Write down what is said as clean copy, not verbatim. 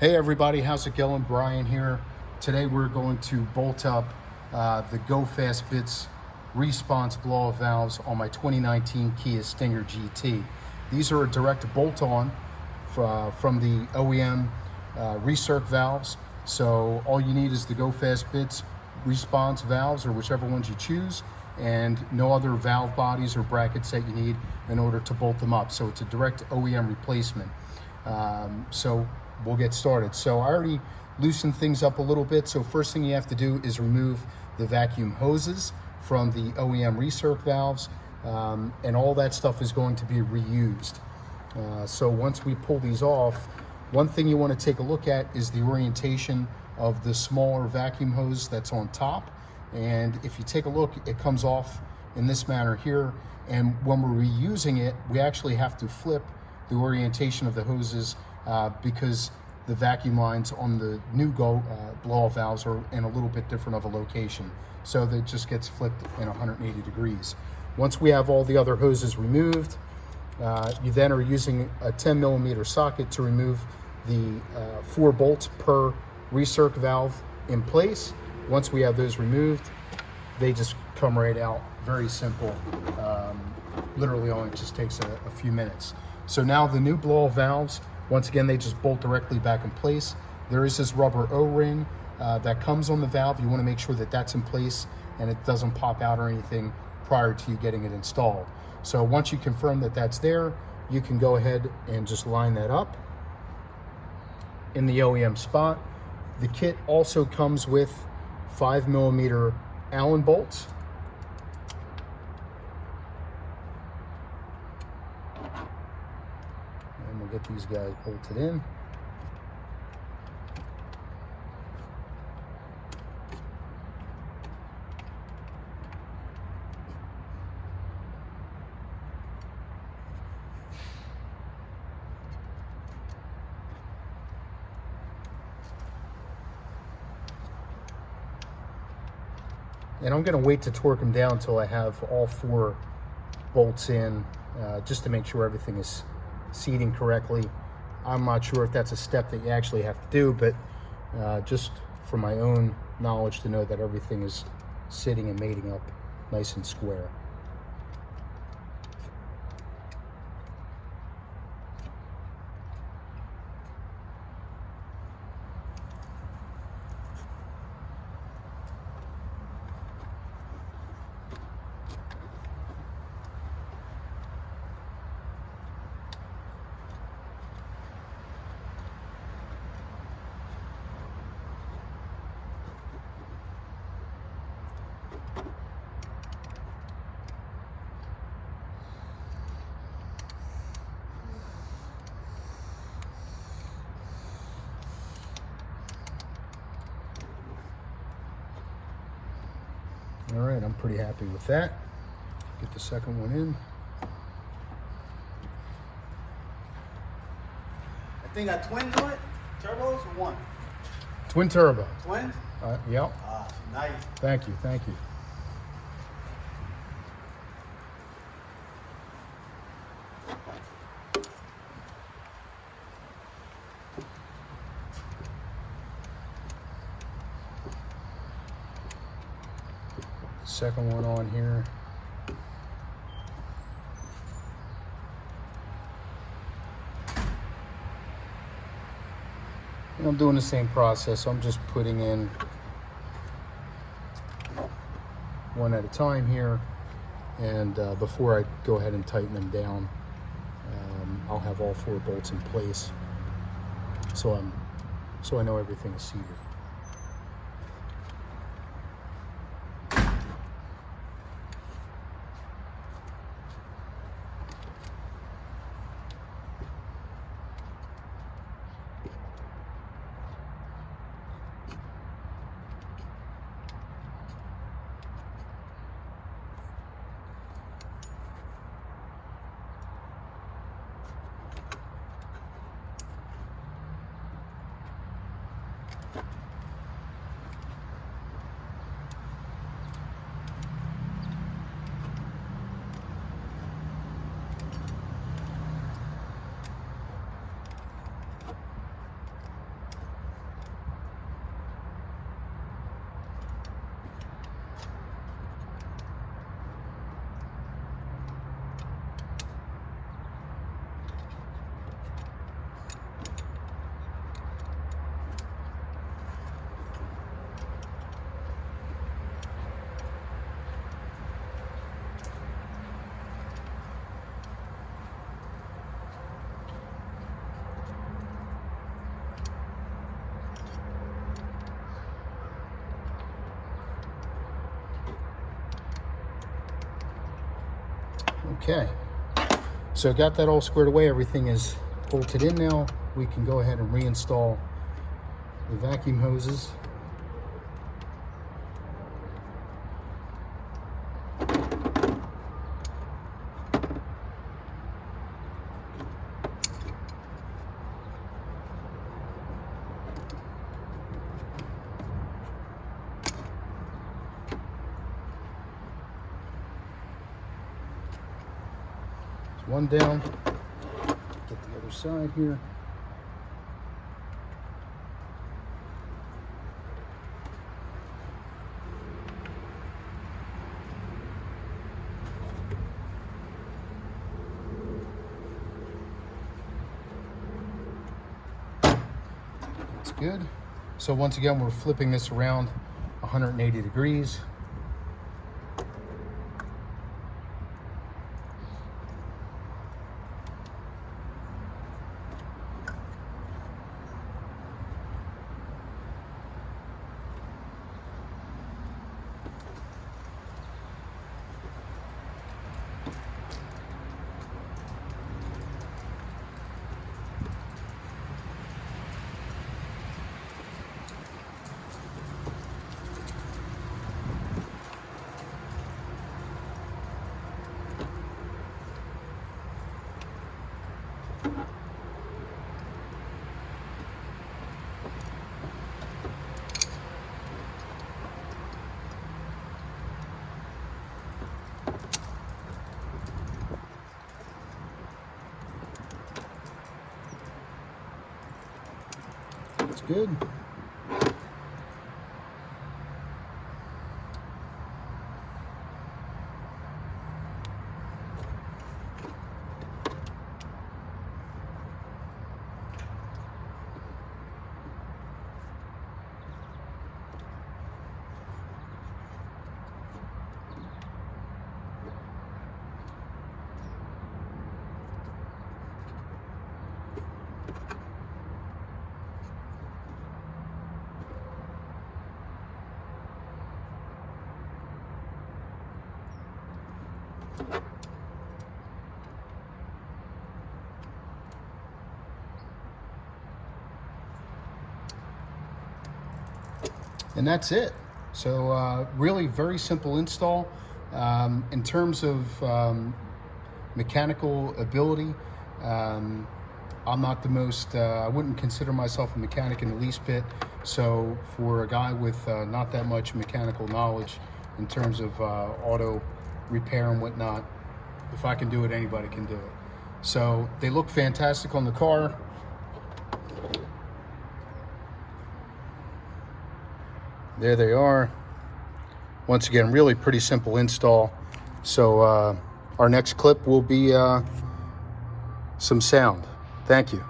Hey everybody, how's it going? Brian here. Today we're going to bolt up the Go Fast Bits response blow-off valves on my 2019 Kia Stinger GT. These are a direct bolt-on from the OEM recirc valves. So all you need is the Go Fast Bits response valves, or whichever ones you choose, and no other valve bodies or brackets that you need in order to bolt them up. So it's a direct OEM replacement. So we'll get started. So I already loosened things up a little bit. So first thing you have to do is remove the vacuum hoses from the OEM recirc valves, and all that stuff is going to be reused. So once we pull these off, one thing you want to take a look at is the orientation of the smaller vacuum hose that's on top. And if you take a look, it comes off in this manner here. And when we're reusing it, we actually have to flip the orientation of the hoses because the vacuum lines on the new blow-off valves are in a little bit different of a location. So that just gets flipped in 180 degrees. Once we have all the other hoses removed, you then are using a 10mm socket to remove the 4 bolts per recirc valve in place. Once we have those removed, they just come right out. Very simple. Literally only just takes a few minutes. So now the new blow-off valves, once again, they just bolt directly back in place. There is this rubber O-ring that comes on the valve. You want to make sure that that's in place and it doesn't pop out or anything prior to you getting it installed. So once you confirm that that's there, you can go ahead and just line that up in the OEM spot. The kit also comes with 5mm Allen bolts. And we'll get these guys bolted in. And I'm going to wait to torque them down until I have all 4 bolts in, just to make sure everything is seating correctly. I'm not sure if that's a step that you actually have to do, but just for my own knowledge to know that everything is sitting and mating up nice and square. All right, I'm pretty happy with that. Get the second one in. I think a twin to it? Turbos or one? Twin turbo. Twins? Yep. Ah, nice. Thank you, thank you. Second one on here. And I'm doing the same process. I'm just putting in one at a time here, and before I go ahead and tighten them down, I'll have all 4 bolts in place, so I know everything is seated. Okay, so got that all squared away. Everything is bolted in now. We can go ahead and reinstall the vacuum hoses. One down. Get the other side here. That's good. So once again, we're flipping this around 180 degrees. That's good. And that's it. So really very simple install. In terms of mechanical ability, I'm not the most, I wouldn't consider myself a mechanic in the least bit. So for a guy with not that much mechanical knowledge in terms of auto repair and whatnot, if I can do it, anybody can do it. So they look fantastic on the car. There they are. Once again, really pretty simple install. So our next clip will be some sound. Thank you.